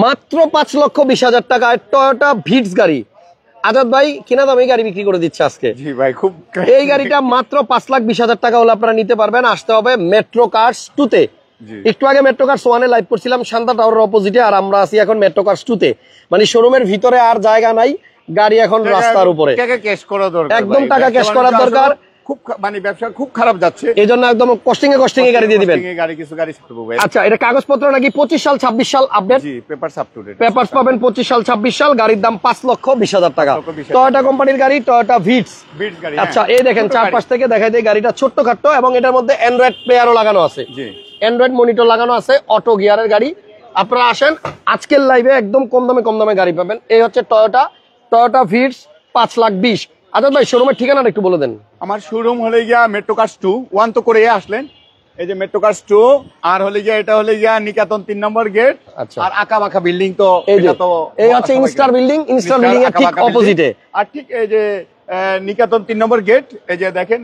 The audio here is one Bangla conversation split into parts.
মাত্র 5,20,000 টাকায় টয়োটা ভিটস গাড়ি আজাদ ভাই কিনা দামে গাড়ি বিক্রি করে দিচ্ছে আজকে। জি ভাই, খুব এই গাড়িটা মাত্র 5,20,000 টাকা হলে আপনারা নিতে পারবেন। আসতে হবে মেট্রো কার্স 2 তে। একটু আগে মেট্রো কার্স 1 এ লাইভ করছিলাম শান্তা টাওয়ারের অপোজিটে, আর আমরা আছি এখন মেট্রো কার্স 2 তে। মানে শোরুমের ভিতরে আর জায়গা নাই, গাড়ি এখন রাস্তার উপরে। টাকা ক্যাশ করা দরকার, একদম টাকা ক্যাশ করার দরকার। খুব মানে ব্যবসা খুব খারাপ যাচ্ছে, এইজন্য একদম কস্টিং এ গাড়ি দিয়ে দিবেন। কিছু গাড়ি ছাড়বো ভাই। আচ্ছা, এটা কাগজপত্র নাকি 25 সাল 26 সাল আপডেট? জি, papers up to date. Papers পাবেন 25 সাল 26 সাল। গাড়ির দাম 5,20,000 টাকা। টয়োটা কোম্পানির গাড়ি, টয়োটা ভিটস গাড়ি। আচ্ছা, এই দেখেন চারপাশ থেকে দেখাই দেয়, গাড়িটা ছোট্ট খাট্টো এবং এটার মধ্যে অ্যান্ড্রয়েড প্লেয়ারও লাগানো আছে। জি, অ্যান্ড্রয়েড মনিটর লাগানো আছে, অটো গিয়ারের গাড়ি। আপনারা আসেন, আজকের লাইভে একদম কম দামে গাড়ি পাবেন। এই হচ্ছে টয়োটা ভিটস 5,20,000। আচ্ছা ভাই, শোরুমের ঠিকানাটা একটু বলে দেন। আমার শোরুম হলে গিয়া মেট্রো কার্স 2 1 তো করে আসলেন, এই যে মেট্রো কার্স 2, আর হলে গিয়া এটা হলে গিয়া নিকেতন 3 নম্বর গেট। আচ্ছা, আর আঁকাবাঁকা বিল্ডিং তো এটা তো এই হচ্ছে ইনস্টার বিল্ডিং এর ঠিক অপোজিটে। আর ঠিক এই যে নিকেতন 3 নম্বর গেট, এই যে দেখেন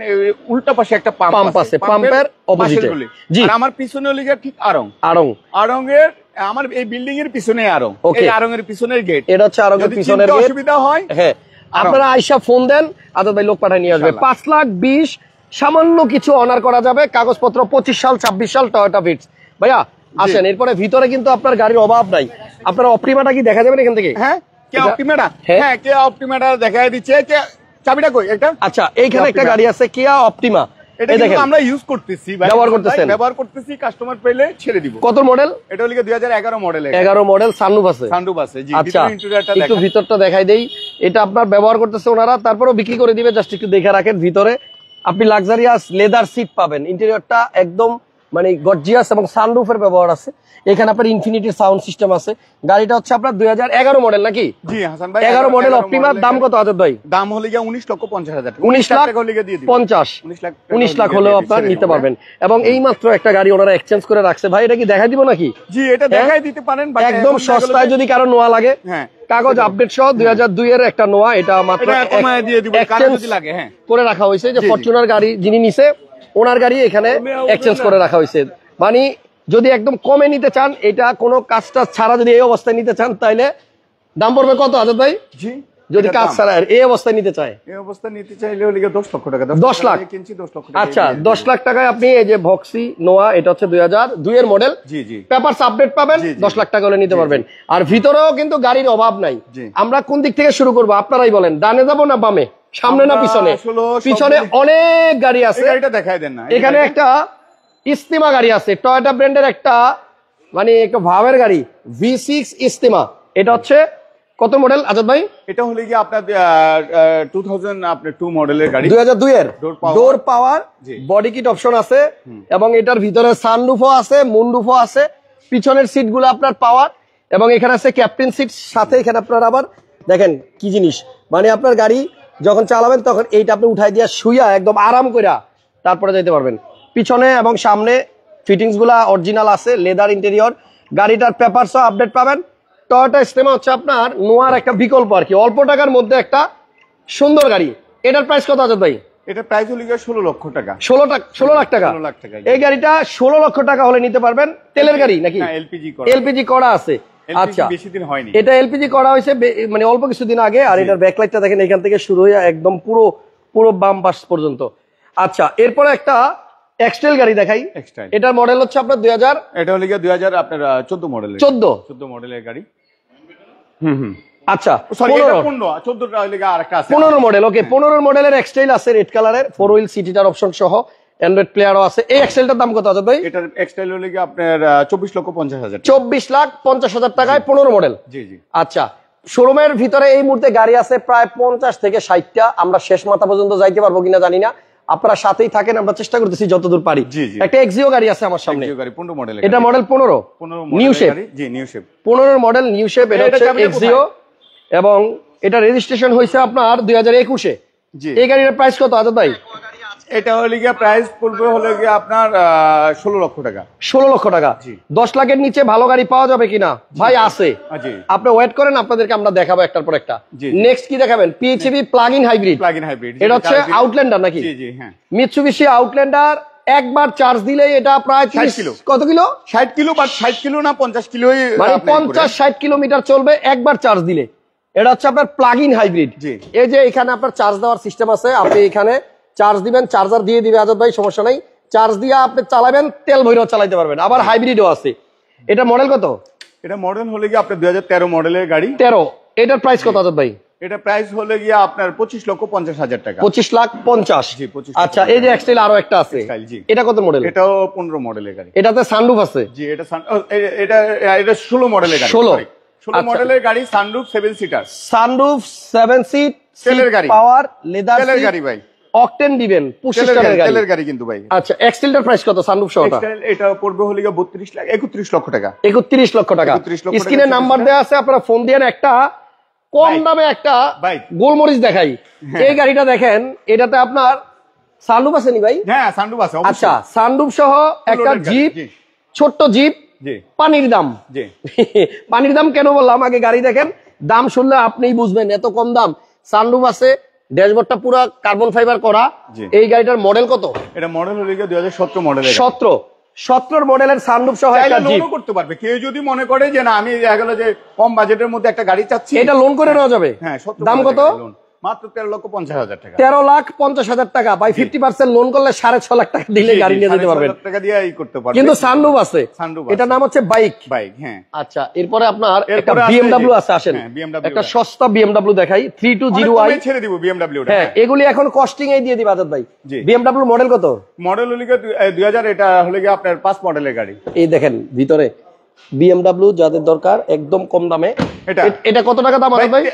উল্টা পাশে একটা পাম্প আছে, পাম্পের অপোজিটে। জি, আর আমার পিছনে হলে গিয়া ঠিক আড়ং এর আমার এই বিল্ডিং এর পিছনে এই আড়ং এর পিছনের গেট। এটা হচ্ছে আড়ং এর পিছনের গেট। অসুবিধা হয়, হ্যাঁ, আপনারা আইসা ফোন দেন, আজাদ ভাই লোক পাঠায় নিয়ে আসবে। 5,20,000 সামান্য কিছু অনার করা যাবে। কাগজপত্র 25 সাল 26 সাল টয়োটা ভিটস। ভাইয়া আসেন, এরপরে ভিতরে কিন্তু আপনার গাড়ির অভাব নাই। আপনারা অপটিমাটা কি দেখা যাবেন এখান থেকে? হ্যাঁ, কে অপটিমাটা? হ্যাঁ, কে অপটিমাটা দেখায় দিচ্ছে। চাবিটা কই একটা? আচ্ছা, এইখানে একটা গাড়ি আছে কিয়া অপটিমা। এটা কিন্তু আমরা ইউজ করতেছি, ব্যবহার করতেছি। কাস্টমার পেলে ছেড়ে দিব। কত মডেল? এটা হলো 2011 মডেল। 11 মডেল, সানরুফ আছে। জি, আচ্ছা, একটু ভিতরটা দেখাই দেই। এটা আপনার ব্যবহার করতেছে ওনারা, তারপরেও বিক্রি করে দিবে। জাস্ট একটু দেখে রাখেন। ভিতরে আপনি লাক্সারিয়াস লেদার সিট পাবেন। ইন্টেরিয়রটা একদম মানে গর্জিয়াস এবং সানরুফের ব্যবহার আছে। এখানে আপনার ইনফিনিটি সাউন্ড সিস্টেম আছে। গাড়িটা হচ্ছে আপনার 2011 মডেল নাকি? জি হাসান ভাই, 11 মডেল অপটিমার। দাম কত আজাদ ভাই? দাম হলে গিয়া 19,50,000 টাকা। 19 লাখ হলেও আপনার নিতে পারবেন। এবং এই মাত্র একটা গাড়ি ওনারা এক্সচেঞ্জ করে রাখছে। ভাই এটা কি দেখাই দিব নাকি? জি, এটা দেখাই দিতে পারেন। একদম সস্তায় যদি কারো নোয়া লাগে, হ্যাঁ, কাগজ আপডেট সহ 2002 এর একটা নোয়া, এটা মাত্র কমায় দিয়ে দিব কারো যদি লাগে। হ্যাঁ, করে রাখা হয়েছে। যে ফরচুনার গাড়ি যিনি নিছে, ওনার গাড়ি এখানে এক্সচেঞ্জ করে রাখা হয়েছে। মানে যদি একদম কমে নিতে চান, এটা কোনো কাজটা ছাড়া যদি এই অবস্থায় নিতে চান, তাহলে দাম পড়বে কত আজাদ ভাই? জি, যদি কাজ ছাড়া এই অবস্থায় নিতে চায়, এই অবস্থায় নিতে চাইলে হলে 10 লক্ষ টাকা। 10 লাখ কিনছি, 10 লক্ষ টাকা। আচ্ছা, 10 লাখ টাকায় আপনি এই যে ভক্সি নোয়া, এটা হচ্ছে 2002 এর মডেল। জি জি, পেপারস আপডেট পাবেন। 10 লাখ টাকা হলে নিতে পারবেন। আর ভিতরেও কিন্তু গাড়ির অভাব নাই। আমরা কোন দিক থেকে শুরু করব আপনারাই বলেন, ডানে যাব না বামে, সামনে না পিছনে? পিছনে অনেক গাড়ি আছে, গাড়িটা দেখাই দেন না। এখানে একটা ইস্তিমা গাড়ি আছে, টয়োটা ব্র্যান্ডের একটা মানে একটা ভাবের গাড়ি, V6 ইস্তিমা। এটা হচ্ছে কত মডেল আজাদ ভাই? এটা হলো কি আপনার 2002 মডেলের গাড়ি। 2002 এর ডোর পাওয়ার, বডি কিট অপশন আছে এবং এটার ভিতরে সানরুফও আছে, মুনরুফও আছে। পিছনের সিটগুলো আপনার পাওয়ার এবং এখানে আছে ক্যাপ্টেন সিট সাথে। এখানে আপনার আবার দেখেন কি জিনিস, মানে আপনার গাড়ি যখন চালাবেন তখন এইটা আপনি উঠাই দিয়া শুইয়া একদম আরাম কইরা তারপরে যাইতে পারবেন। পিছনে এবং সামনে ফিটিংস গুলা অরিজিনাল আছে, লেদার ইন্টেরিয়র। গাড়িটার পেপারসও আপডেট পাবেন। টয়োটা ইস্তিমা হচ্ছে আপনার নোয়ার একটা বিকল্প আর কি, অল্প টাকার মধ্যে একটা সুন্দর গাড়ি। এটার প্রাইস কত আজাদ ভাই? এটা প্রাইস হলো 16 লক্ষ টাকা। 16 লাখ টাকা। এই গাড়িটা 16 লক্ষ টাকা হলে নিতে পারবেন। তেলের গাড়ি নাকি? এলপিজি করা আছে। আচ্ছা, বেশি দিন হয়নি। এটা এলপিজি করা হয়েছে মানে অল্প কিছুদিন আগে। আর এটার ব্যাকলাইটটা দেখেন এখান থেকে শুরু হয়ে একদম পুরো বাম পাশ পর্যন্ত। আচ্ছা, এরপরে একটা এক্সটেল গাড়ি দেখাই। এটার মডেল হচ্ছে আপনার 2000, এটা হলো 2000 আপনার 14 মডেলের। 14 মডেলের গাড়ি। আচ্ছা, সরি এটা 14টা হলো আরেকটা আছে 15 মডেল। ওকে, 15 মডেলের এক্সটেল আছে রেড কালারের, 4 হুইল সিটিটার অপশন সহ, অ্যান্ড্রয়েড প্লেয়ারও আছে। এই এক্সটেলটার দাম কত আজাদ ভাই? এটার এক্সটেল হলো আপনার 24,50,000। 24,50,000 টাকায় 15 মডেল। জি জি। আচ্ছা, শোরুমের ভিতরে এই মুহূর্তে গাড়ি আছে প্রায় 50 থেকে 60টা। আমরা শেষ মাথা পর্যন্ত যাইতে পারবো কিনা জানি না, আপনারা সাথেই থাকেন, আমরা চেষ্টা করতেছি যতদূর পারি। একটা এক্সিও গাড়ি আছে আমার সামনে, 15 মডেল। এটা মডেল 15 নিউ শেপ। জি, new shape 15 model new shape. এটা হচ্ছে এক্সিও এবং এটা রেজিস্ট্রেশন হয়েছে আপনার 2021 এ। এই গাড়ির প্রাইস কত আজাদ ভাই? এটা হলো গিয়া প্রাইস পড়বে হলো গিয়া আপনার 16 লক্ষ টাকা। 16 লক্ষ টাকা। 10 লাখের নিচে ভালো গাড়ি পাওয়া যাবে কিনা ভাই? আছে, আপনি ওয়েট করেন, আপনাদেরকে আমরা দেখাবো একটার পর একটা। নেক্সট কি দেখাবেন? PHEV plug in hybrid. এটা হচ্ছে আউটল্যান্ডার নাকি? জি জি, হ্যাঁ, মিৎসুবিশি আউটল্যান্ডার একবার চার্জ দিলেই এটা প্রায় 60 কিলো। কত কিলো? 60 কিলো বা 60 কিলো না 50 কিলো, মানে 50-60 কিলোমিটার চলবে একবার চার্জ দিলে। এটা হচ্ছে আপনার প্লাগ ইন হাইব্রিড। এই যে এখানে আপনার চার্জ দেওয়ার সিস্টেম আছে, আপনি এখানে চার্জ দিবেন, চার্জার দিয়ে দিবে আজাদ ভাই, সমস্যা নাই। চার্জ দিয়ে আপনি চালাবেন, তেল ভরেও চালাতে পারবেন। আবার হাইব্রিডও আছে। এটা মডেল কত? এটা মডেল হলে গিয়ে আপনার 2013 মডেলের গাড়ি। 13। এটার প্রাইস কত আজাদ ভাই? এটা প্রাইস হলে গিয়ে আপনার 25,50,000 টাকা। 25,50,000। জি 25। আচ্ছা, এই যে এক্সটাইল আরো একটা আছে, এটা কত মডেল? এটাও 15 মডেলের গাড়ি। এটাতে সানরুফ আছে? জি এটা এটা 16 মডেলের গাড়ি। 16 মডেলের গাড়ি, সানরুফ 7 সিটার। সানরুফ 7 সিট, তেলের গাড়ি, পাওয়ার, লেদার তেলের গাড়ি ভাই, অকটেন দিবেন, 25 টাকার গাড়ি। তেলের গাড়ি কিন্তু ভাই। আচ্ছা, এক্সটেলটার প্রাইস কত সানরুফ সহটা? এটা পড়বে হলে 31 লক্ষ টাকা। 31 লক্ষ টাকা। স্ক্রিনে নাম্বার দেওয়া আছে, আপনারা ফোন দিয়ে একটা কম দামে একটা গোলমরিচ দেখাই। এই গাড়িটা দেখেন, এটাতে আপনার সানরুফ আছে নি ভাই? হ্যাঁ সানরুফ আছে। আচ্ছা, সানরুফ সহ একটা জিপ, ছোট্ট জিপ, পানির দাম। পানির দাম কেন বললাম, আগে গাড়ি দেখেন, দাম শুনলে আপনিই বুঝবেন এত কম দাম। সানরুফ আছে, ড্যাশবোর্ডটা পুরো কার্বন ফাইবার করা। এই গাড়িটার মডেল কত? এটা মডেল হলো 2017 মডেলের। 17 মডেলের সানরুফ সহ একটা জিপ লোন করতে পারবে কেউ যদি মনে করে যে না আমি দেখা গেল যে কম বাজেটের মধ্যে একটা গাড়ি চাচ্ছি, এটা লোন করে নেওয়া যাবে। হ্যাঁ, দাম কত? মাত্র 13,50,000 টাকা। 13,50,000 টাকা বাই 50% লোন করলে 6.5 লাখ টাকা দিলে গাড়ি নিয়ে যেতে পারবেন। টাকা দিয়েই করতে পারবেন। কিন্তু সানরুফ আছে, এটার নাম হচ্ছে বাইক। হ্যাঁ। আচ্ছা, এরপরে আপনার একটা BMW আছে। আসেন একটা সস্তা BMW দেখাই, 3201। ছেড়ে দিব BMW টা। হ্যাঁ, এগুলি এখন কস্টিং এ দিয়ে দিবা আজাদ ভাই। BMW মডেল কত? মডেল হলো 2000। এটা হলো আপনার 5 মডেলের গাড়ি। এই দেখেন ভিতরে BMW যাদের দরকার একদম কম দামে। এটা কত টাকা দাম আজাদ ভাই?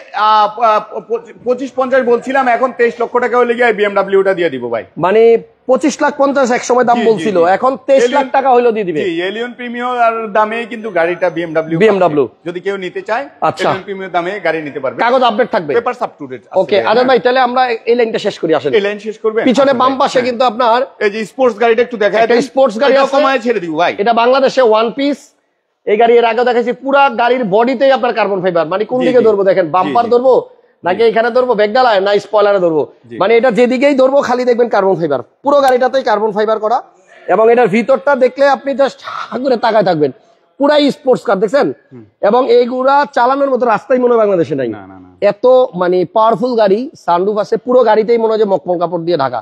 25-50 বলছিলাম, এখন 23 লক্ষ টাকা হলে গিয়ে BMW টা দিয়ে দিব ভাই। মানে 25,50,000 এক সময় দাম বলছিল, এখন 23 লাখ টাকা হইলো দিয়ে দিবে। এলিয়ন প্রিমিয়ার আর দামে কিন্তু গাড়িটা BMW যদি কেউ নিতে চায়, এলিয়ন প্রিমিয়ার দামে গাড়ি নিতে পারবে। কাগজ আপডেট থাকবে, পেপারস আপ টু ডেট। ওকে আজাদ ভাই, তাহলে আমরা এই লাইনটা শেষ করি। আসেন এই লাইন শেষ করবে। পিছনে বাম পাশে কিন্তু আপনার এই যে স্পোর্টস গাড়িটা একটু দেখায় দেন। স্পোর্টস গাড়ি কমায় ছেড়ে দিব ভাই। এটা বাংলাদেশে ওয়ান পিস। এই গাড়ি এর আগে দেখাইছি, পুরা গাড়ির বডিতেই আপনার কার্বন ফাইবার। মানে কোন দিকে ধরবো দেখেন, বাম্পার ধরবো নাকি এখানে ধরবো, ব্যাকডালায় না স্পয়লারে ধরবো, মানে এটা যেদিকেই ধরবো খালি দেখবেন কার্বন ফাইবার। পুরো গাড়িটাতেই কার্বন ফাইবার করা, এবং এটার ভিতরটা দেখলে আপনি জাস্ট হাগুরে তাকায় থাকবেন, পুরাই স্পোর্টস কার দেখছেন। এবং এইগুলা চালানোর মতো রাস্তায় মনে হয় বাংলাদেশে নাই, এত মানে পাওয়ারফুল গাড়ি। সানরুফ আছে, পুরো গাড়িতেই মনে হয় যে মকমল কাপড় দিয়ে ঢাকা,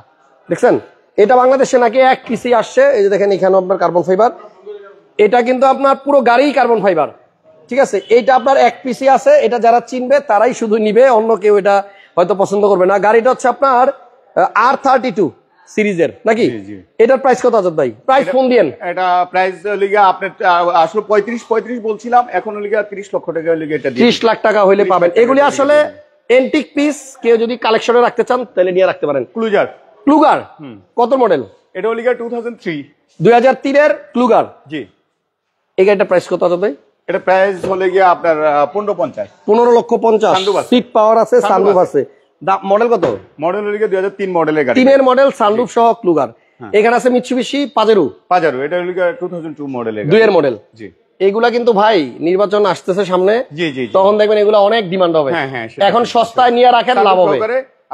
দেখছেন। এটা বাংলাদেশে নাকি এক পিসি আসছে, এই যে দেখেন এখানে আপনার কার্বন ফাইবার। এটা কিন্তু আপনার পুরো গাড়ি কার্বন ফাইবার, ঠিক আছে। এইটা আপনার এক পিসি আছে, এটা যারা চিনবে তারাই শুধু নিবে, অন্য কেউ এটা হয়তো পছন্দ করবে না। গাড়িটা হচ্ছে আপনার R32 সিরিজের নাকি? এটার প্রাইস কত আজাদ ভাই? প্রাইস ফোন দিয়েন। এটা প্রাইস লিগা আপনার আসলে 35 বলছিলাম, এখন লিগা 30 লক্ষ টাকা লিগা এটা 30 লাখ টাকা হইলে পাবেন। এগুলি আসলে এন্টিক পিস, কেউ যদি কালেকশনে রাখতে চান তাহলে নিয়ে রাখতে পারেন। ক্লুগার কত মডেল? এটা লিগা 2003 এর ক্লুগার। জি, এই গাড়িটার প্রাইস কত আজাদ ভাই? এটা প্রাইস হলে গিয়ে আপনার 15,50,000। সিট পাওয়ার আছে, সানরুফ আছে। মডেল কত? মডেল হলে গিয়ে 2003 মডেলের গাড়ি। 3 এর মডেল, সানরুফ সহ ক্লুগার। এখানে আছে মিৎসুবিশি পাজেরো। এটা হলে গিয়ে 2002 মডেলের গাড়ি। 2 এর মডেল। জি, এগুলা কিন্তু ভাই নির্বাচন আসতেছে সামনে, তখন দেখবেন এগুলা অনেক ডিমান্ড হবে। এখন সস্তায় নিয়ে রাখেন, লাভ হবে।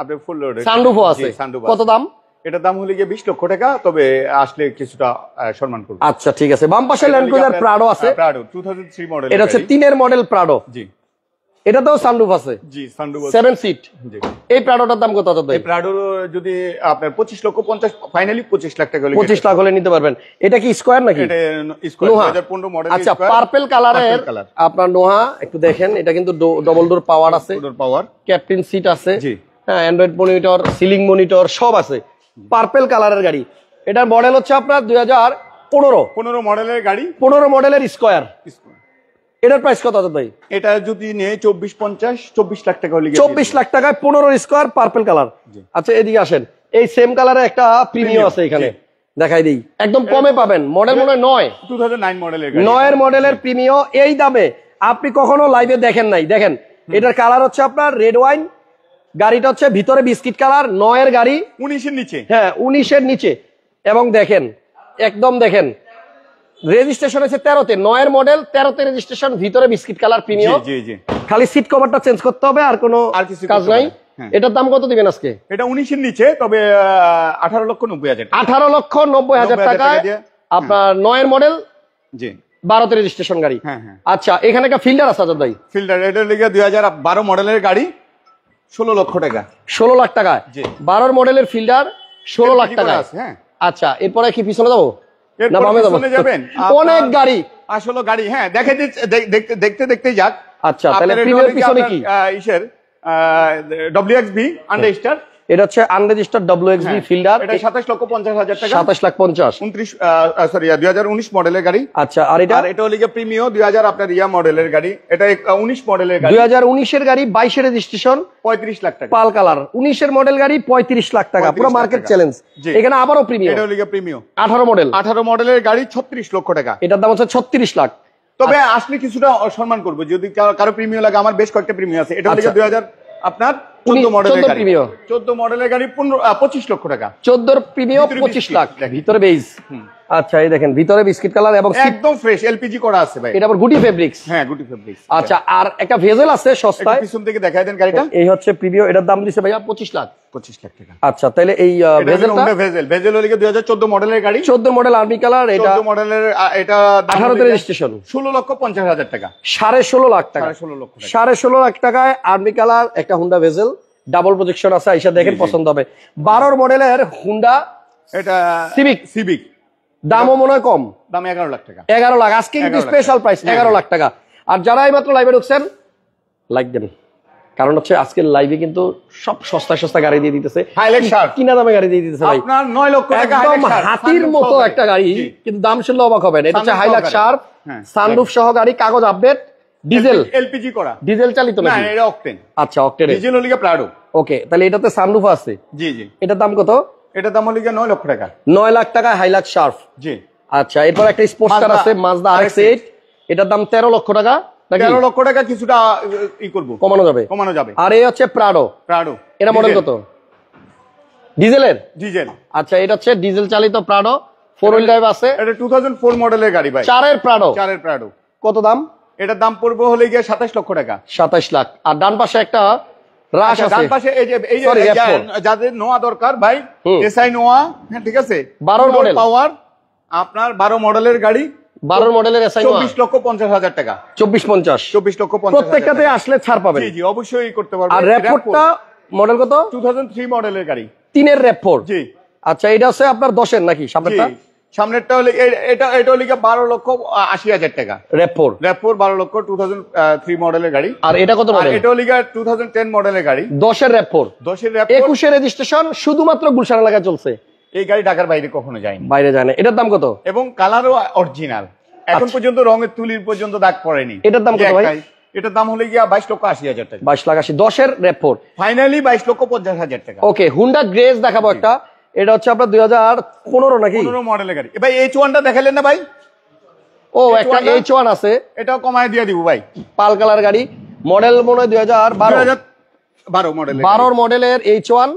আপনি ফুল লোড সানরুফও আছে। কত দাম? এটার দাম হলে গিয়ে 20 লক্ষ টাকা, তবে আসলে কিছুটা সম্মান করব। আচ্ছা, ঠিক আছে। বাম পাশে ল্যান্ড ক্রুজার প্রাডো আছে। Prado 2003 model. এটা হচ্ছে 3 এর মডেল প্রাডো। জি, এটাতেও সানরুফ আছে। জি, সানরুফ 7 সিট। জি, এই প্রাডোটার দাম কত ভাই? এই প্রাডো যদি আপনার 25,50,000, ফাইনালি 25 লাখ টাকা হলে 25 লাখ হলে নিতে পারবেন। এটা কি স্কয়ার নাকি? এটা স্কয়ার 2015 মডেল। আচ্ছা, পার্পল কালারের আপনার নোহা একটু দেখেন, এটা কিন্তু ডবল ডোর পাওয়ার আছে, ক্যাপ্টেন সিট আছে। জি, হ্যাঁ, অ্যান্ড্রয়েড মনিটর, সিলিং মনিটর সব আছে। পার্পল কালারের গাড়ি। এটার মডেল হচ্ছে আপনার 2015 মডেলের গাড়ি, 15 মডেলের স্কয়ার। এটার প্রাইস কত ভাই? এটা যদি নেই 24 লাখ টাকা হলে 24 লাখ টাকায় 15 স্কয়ার পার্পল কালার। আচ্ছা, এদিকে আসেন, এই সেম কালারে একটা প্রিমিয়াম আছে এখানে, দেখাই দিই, একদম কমে পাবেন। মডেল মনে হয় 2009 মডেলের গাড়ি। 9 এর মডেলের প্রিমিয়াম, এই দামে আপনি কখনো লাইভে দেখেন নাই। দেখেন, এটার কালার হচ্ছে আপনার রেড ওয়াইন। গাড়িটা হচ্ছে ভিতরে বিস্কিট কালার, 9 এর গাড়ি, 19 এর নিচে। হ্যাঁ, 19 এর নিচে। এবং দেখেন, একদম দেখেন রেজিস্ট্রেশন হচ্ছে 13-তে, 9 এর মডেল, 13-তে রেজিস্ট্রেশন, ভিতরে বিস্কিট কালার প্রিমিয়াম। জি জি, খালি সিট কভারটা চেঞ্জ করতে হবে, আর কোনো কাজ নাই। এটার দাম কত দিবেন আজকে? এটা 19 এর নিচে, তবে 18,90,000 18,90,000 টাকায় আপনার 9 এর মডেল, জি 12 তে রেজিস্ট্রেশন গাড়ি। আচ্ছা, এখানে একটা ফিল্টার আছে আজাদ ভাই? ফিল্টার এটা লিগে 2012 মডেলের গাড়ি, 16 লক্ষ টাকা। 16 লাখ টাকায় 12 মডেলের ফিল্টার 16 লাখ টাকা। আচ্ছা, এরপরে কি পিছনে যাবো না বামে যাবো? যাবেন অনেক গাড়ি, আসলে গাড়ি দেখতে দেখতে যাক। আচ্ছা, তাহলে প্রিমিয়ার পিছনে কি ইসের WXB আনরেজিস্টার্ড, এটা হচ্ছে আনরেজিস্টার্ড WXB ফিল্ডার, এটা 27,50,000 টাকা। 27,50,000 2019 মডেলের গাড়ি। আচ্ছা, আর এটা হলো প্রিমিও 2000 আপনার মডেলের গাড়ি, এটা 19 মডেলের গাড়ি, 2019 এর গাড়ি, 22 এর রেজিস্ট্রেশন, 35 লাখ টাকা। পাল কালার, 19 এর মডেল গাড়ি, 35 লাখ টাকা, পুরো মার্কেট চ্যালেঞ্জ। এখানে আবারও প্রিমিয়াম, এটা হলো প্রিমিও 18 মডেলের গাড়ি, 36 লক্ষ টাকা। এটার দাম হচ্ছে 36 লাখ। তবে আসলে কিছুটা সম্মান করবো, যদি কারো প্রিমিও লাগে, আমার বেশ কয়েকটা প্রিমিও আছে। এটা হলো 2000 আপনার 14 মডেলের গাড়ি, 14 মডেলের গাড়ি 25 লক্ষ টাকা। 14 প্রিমিও 25 লাখ, ভিতরে বেজ। আচ্ছা, এই দেখেন ভিতরে বিস্কিট কালার এবং একদম ফ্রেশ এলপিজি করা আছে ভাই। এটা আবার গুটি ফেব্রিক্স। হ্যাঁ, গুটি ফেব্রিক্স। আচ্ছা, আর একটা ভেজেল আছে সস্তায়, পিছন থেকে দেখাই দেন গাড়িটা। এই হচ্ছে প্রিমিও, এটার দাম দিছে ভাইয়া 25 লাখ। 25 লাখ টাকা। আচ্ছা, তাহলে এই ভেজেলটা ভেজেল হলো 2014 মডেলের গাড়ি, 14 মডেল আর্মি কালার, এটা 14 মডেলের, এটা 18 তে রেজিস্ট্রেশন, 16,50,000 টাকা। 16.5 লাখ টাকা, 16.5 লাখ টাকায় আর্মি কালার একটা হুন্ডা ভেজেল, ডাবল প্রজেকশন আছে, আইসা দেখেন পছন্দ হবে। 12 মডেলের হুন্ডা, এটা সিভিক, দামও মনে হয় কম, দাম 11 লাখ টাকা। 11 লাখ আজকে কিন্তু স্পেশাল প্রাইস 11 লাখ টাকা। আর যারা এইমাত্র লাইভে ঢুকছেন, লাইক দেন, কারণ হচ্ছে আজকের লাইভে কিন্তু সব সস্তা গাড়ি দিয়ে দিতেছে, কিনা দামে গাড়ি দিয়ে দিতেছে ভাই। আপনার 9 লক্ষ টাকা একদম হাতির মতো একটা গাড়ি, কিন্তু দাম শুনলে অবাক হবেন। এটা হচ্ছে হাইলাক্স শার্প, সানরুফ সহ গাড়ি, কাগজ আপডেট, ডিজেল, এলপিজি করা, ডিজেল চালিত না এটা অকটেন। আচ্ছা, অকটেন, ডিজেল হলো প্রাডো। ওকে, তাহলে এটাতে সানরুফ আছে? জি জি। এটার দাম কত? এটার দাম হলো 9 লক্ষ টাকা। 9 লাখ টাকা হাইলাক্স শার্প। জি। আচ্ছা, এরপর একটা স্পোর্টস আছে মাজদা RX-8, এটার দাম 13 লক্ষ টাকা। 13 লক্ষ টাকা কিছুটা কমানো যাবে। আর এই হচ্ছে প্রাডো, এটা মডেল কত? ডিজেলের? ডিজেল। আচ্ছা, এটা হচ্ছে ডিজেল চালিত প্রাডো, 4 হুইল ড্রাইভ আছে, এটা 2004 মডেলের গাড়ি ভাই। 4 এর প্রাডো। কত দাম? এটার দাম পড়বে হলো 27 লক্ষ টাকা। 27 লাখ। আর ডান পাশে একটা রাশ আছে, ডান পাশে এই যে যাদের নোয়া দরকার ভাই, এসআই নোয়া, হ্যাঁ ঠিক আছে, 12 মডেল পাওয়ার, আপনার 12 মডেলের গাড়ি, 12 মডেলের এসআই নোয়া, 24,50,000 টাকা। 24,50,000 প্রত্যেকটাতে আসলে ছাড় পাবেন। জি জি, অবশ্যই করতে পারবেন। আর র‍্যাপ4টা মডেল কত? 2003 মডেলের গাড়ি, 3 এর র‍্যাপ4। জি। আচ্ছা, এটা হচ্ছে আপনার 10 এর নাকি সামনেরটা? সামনেরটা হলো এটা হলো 12,80,000 টাকা। র‍্যাপ4 12 লক্ষ, 2003 মডেলের গাড়ি। আর এটা কত মডেল? এটা হলো 2010 মডেলের গাড়ি, 10 এর র‍্যাপ4, 21 এর রেজিস্ট্রেশন, শুধুমাত্র গুলশান এলাকায় চলছে। এই গাড়ি ঢাকার বাইরে কখনো যায়নি, বাইরে যায় না। এটার দাম কত? এবং কালারও অরিজিনাল, এখন পর্যন্ত রঙের তুলির পর্যন্ত দাগ পড়েনি। এটার দাম কত ভাই? এটার দাম হলো 22,80,000 টাকা। 22,80,000, 10 এর র‍্যাপ4, ফাইনালি 22,50,000 টাকা। ওকে, হুন্ডা গ্রেজ দেখাবো একটা, এটা হচ্ছে আপনার 2015 নাকি 15 মডেলের গাড়ি। ভাই H1টা দেখালেন না ভাই? ও, একটা H1 আছে, এটাও কমায় দিয়ে দিব ভাই। পাল কালার গাড়ি, মডেল মনে হয় 2012 মডেলের, 12 মডেলের H1,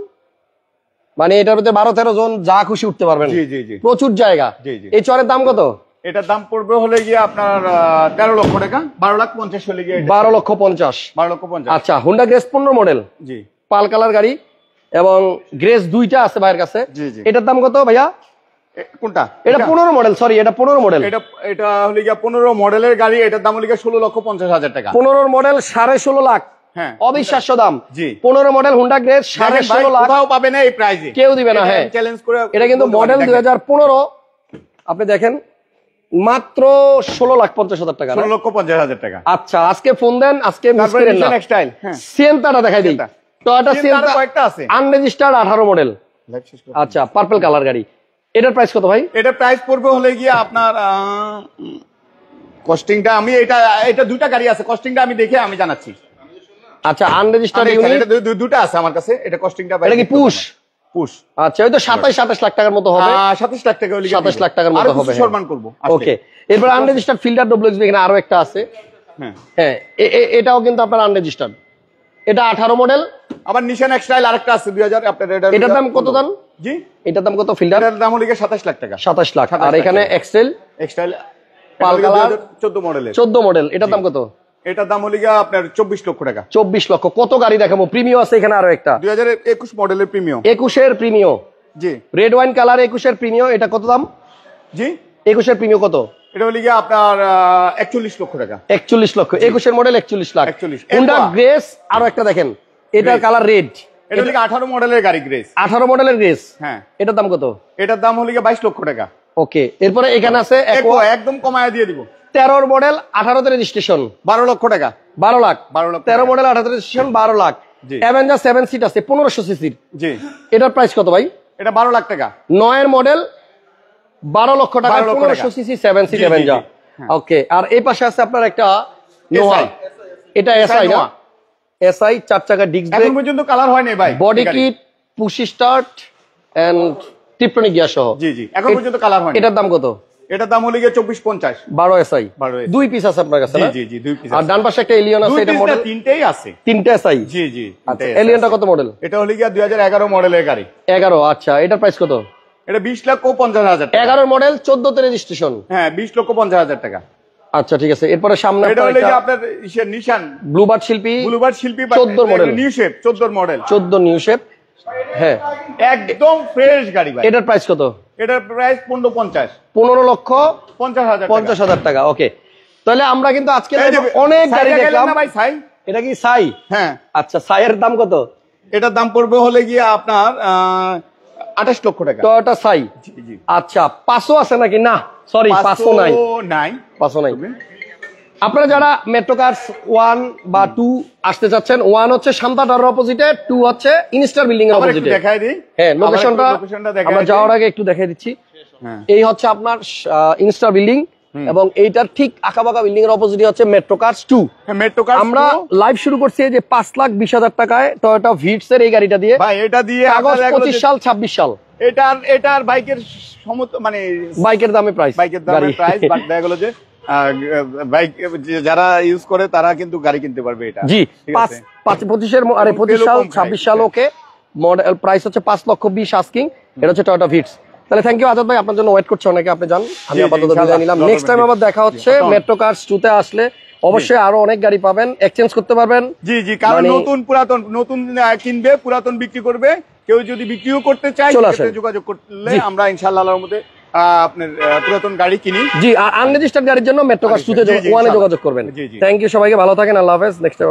মানে এটার ভিতরে 12-13 জন যা খুশি উঠতে পারবেন। জি জি জি, প্রচুর জায়গা। H1 এর দাম কত? এটার দাম পড়বে হলে গিয়ে আপনার 13 লক্ষ টাকা, 12,50,000 হলে গিয়ে 12,50,000। আচ্ছা, হুন্ডা গ্রেজ 15 মডেল, জি, পাল কালার গাড়ি, এবং গ্রেজ 2টা আছে ভাইয়ের কাছে। এটার দাম কত ভাইয়া? কোনটা? এটা 15 মডেল, সরি এটা 15 মডেল। এটা হলে গিয়ে 15 মডেলের গাড়ি, এটার দাম হলে গিয়ে 16,50,000 টাকা। 15 মডেল 16.5 লাখ, হ্যাঁ, অবিশ্বাস্য দাম। জি, 15 মডেল হুন্ডা গ্রেজ 16.5 লাখ, কোথাও পাবে না এই প্রাইসে, কেউ দিবে না। হ্যাঁ, চ্যালেঞ্জ করে। এটা কিন্তু মডেল 2015, আপনি দেখেন মাত্র 16,50,000 টাকা, 16,50,000 টাকা। আচ্ছা, আজকে ফোন দেন, আজকে মিস করেন না। সিয়েন্তাটা দেখাই দেই, টয়োটা সিয়েন্তা কয়েকটা আছে, আনরেজিস্টার্ড 18 মডেল। আচ্ছা, পার্পল কালার গাড়ি, এটার প্রাইস কত ভাই? এটার প্রাইস পড়বে হলে গিয়ে আপনার কস্টিংটা, আমি এটা দুইটা গাড়ি আছে, কস্টিংটা আমি দেখে আমি জানাচ্ছি। আচ্ছা, আনরেজিস্টার্ড ইউনিট, এটা দুটো আছে আমার কাছে, এটা কস্টিংটা এটা কি পুশ? আচ্ছা, ওই তো 27 লাখ টাকার মতো হবে, 27 লাখ টাকা, 27 লাখ টাকার মতো হবে, সম্মান করব। ওকে, এরপর আনরেজিস্টার্ড ফিল্ডার WXB, এখানে আরো একটা আছে। হ্যাঁ, এটাও কিন্তু আপনার আনরেজিস্টার্ড, এটা 18 মডেল। আবার নিশান এক্সটাইল আরেকটা আছে 2000, আপনার এটার দাম কত? দাম, জি, এটার দাম কত? ফিল্ডার এর দাম হলো 27 লাখ টাকা, 27 লাখ। আর এখানে এক্সটাইল পাল কালার 14 মডেলের, 14 মডেল, এটার দাম কত? এটার দাম হলো গিয়া আপনার 24 লক্ষ টাকা। 24 লক্ষ। কত গাড়ি দেখাবো? প্রিমিও আছে এখানে আরো একটা 2021 মডেলের প্রিমিয়াম। 21 এর প্রিমিও, জি রেড ওয়াইন কালার 21 এর প্রিমিও। এটা কত দাম? জি 21 এর প্রিমিও কত? এটা হলো গিয়া আপনার 41 লক্ষ টাকা। 41 লক্ষ। 21 এর মডেল 41 লাখ। 41 হোন্ডা গ্রেস আরো একটা দেখেন, এটার কালার রেড। এটা হলো 18 মডেলের গাড়ি গ্রেস। 18 মডেলের গ্রেস। হ্যাঁ, এটার দাম কত? এটার দাম হলো গিয়া 22 লক্ষ টাকা। ওকে, এরপরে এখানে আছে একদম কমায় দিয়ে দিব। 13 মডেল 18 তে রেজিস্ট্রেশন 12 লক্ষ টাকা। 12 লাখ। 12 লক্ষ। 13 মডেল 18 তে রেজিস্ট্রেশন 12 লাখ। অ্যাভেঞ্জার 7 সিট আছে 1500 সিসির। জি, এটার প্রাইস কত ভাই? এটা 12 লাখ টাকা। 9 এর মডেল 12 লক্ষ টাকা, 1500 সিসি 7 সিট অ্যাভেঞ্জার। ওকে, আর এই পাশে আছে আপনার একটা নোয়া। এটা এসআই না? এসআই 4 চাকা ডিস্ক ব্রেক। এখন পর্যন্ত কালার হয়নি ভাই। Body kit, push start and tiptronic gear সহ। জি জি, এখন পর্যন্ত কালার হয়নি। এটার দাম কত? এটার দাম হলো গিয়ে 2450। 12 এসআই। দুই পিস আছে আপনার কাছে না? জি জি, দুই পিস। আর ডান পাশে একটা এলিয়ন আছে, এটা মডেল তিনটেই আছে। তিনটে এসআই। জি জি। আচ্ছা, এলিয়নটা কত মডেল? এটা হলো গিয়ে 2011 মডেলের গাড়ি। 11। আচ্ছা, এটার প্রাইস কত? এটা 20,50,000 টাকা। 11 মডেল 14 তে রেজিস্ট্রেশন। হ্যাঁ, 20,50,000 টাকা। আচ্ছা, ঠিক আছে। এরপরে সামনে এটা হলো গিয়ে আপনার নিশান ব্লুবার্ড শিল্পী। ব্লুবার্ড শিল্পী 14 model, new shape 14 model. 14 new shape. হ্যাঁ, একদম ফ্রেশ গাড়ি ভাই। এটার প্রাইস কত? এটার প্রাইস 15,50। 15 লক্ষ 50,000 টাকা। ওকে, তাহলে আমরা কিন্তু আজকে অনেক গাড়ি দেখলাম ভাই। সাই, এটা কি সাই? হ্যাঁ। আচ্ছা, সাইয়ের দাম কত? এটার দাম পড়বে হলে গিয়ে আপনার 28 লক্ষ টাকা। টয়োটা সাই। জি জি। আচ্ছা, 500 আছে নাকি? না, সরি, 500 নাই। নাই, 500 নাই। আপনারা যারা মেট্রো কার্স 1 বা 2 আসতে চাচ্ছেন, 1 হচ্ছে শান্তাটার অপোজিটে, 2 হচ্ছে ইনস্টার বিল্ডিং এর অপোজিটে। দেখাই দিই। হ্যাঁ, লোকেশনটা আমরা যাওয়ার আগে একটু দেখাই দিচ্ছি। এই হচ্ছে আপনার ইনস্টার বিল্ডিং, এবং এইটার ঠিক আঁকাবাঁকা বিল্ডিং এর অপোজিটে হচ্ছে মেট্রো কার্স 2। মেট্রো কার্স আমরা লাইভ শুরু করছি যে 5,20,000 টাকায় টয়োটা ভিটস এর এই গাড়িটা দিয়ে। ভাই, এটা দিয়ে কাগজ 25 সাল 26 সাল। এটার বাইকের মানে বাইকের দামে প্রাইস, বাইকের দামে প্রাইস, বাট দেখা গেল যে বাইক যারা ইউজ করে তারা কিন্তু গাড়ি কিনতে পারবে এটা। জি, 25 এর আরে 25 সাল 26 সাল। ওকে, মডেল প্রাইস হচ্ছে 5,20,000 আস্কিং। এটা হচ্ছে টয়োটা ভিটস। তাহলে থ্যাংক ইউ আজাদ ভাই, আপনার জন্য ওয়েট করছে অনেকে, আপনি জান। আমি আপাতত বিদায় নিলাম। নেক্সট টাইম আবার দেখা হচ্ছে মেট্রো কার্স 2 তে আসলে। অবশ্যই আরো অনেক গাড়ি পাবেন, এক্সচেঞ্জ করতে পারবেন। জি জি, কারণ নতুন কিনবে, পুরাতন বিক্রি করবে। কেউ যদি বিক্রিও করতে চায় সেক্ষেত্রে যোগাযোগ করলে আমরা ইনশাআল্লাহ আল্লাহর মধ্যে আপনার পুরাতন গাড়ি কিনি। জি, আর আনরেজিস্টার্ড গাড়ির জন্য মেট্রো কার্স 2 তে 1 এ যোগাযোগ করবেন। থ্যাংক ইউ সবাইকে, ভালো থাকেন, আল্লাহ হাফেজ। Next time